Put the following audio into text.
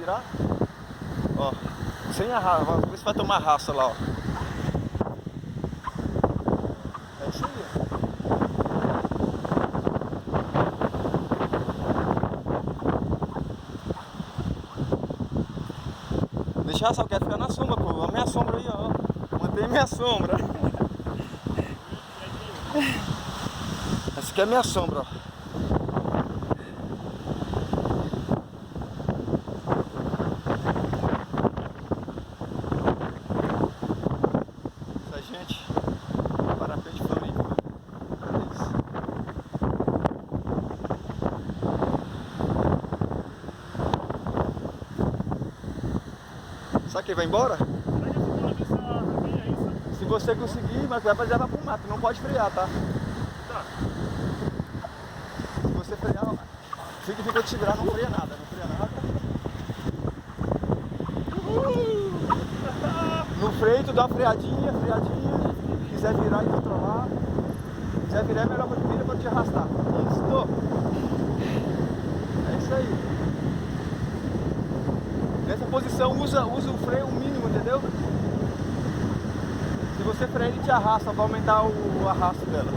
virar. Ó, sem arrasto, vamos ver se vai tomar raça lá, ó. É isso aí, ó. Deixar só quer ficar na sombra, pô. A minha sombra aí, ó. Mantém minha sombra. Essa aqui é a minha sombra, ó. Essa gente, parapentefloripa. Cadê isso? Sabe quem vai embora? Se você conseguir, mas vai levar pro mato, não pode frear, tá? Tá. Se você frear, ó, fica te segurar, não freia nada, não freia nada. No freio tu dá uma freadinha, se quiser virar e controlar. Se quiser virar é melhor que vira pra te arrastar. Isso, tô. É isso aí. Nessa posição usa o freio mínimo, entendeu? Se você freia ele te arrasta, vai aumentar o arrasto dela.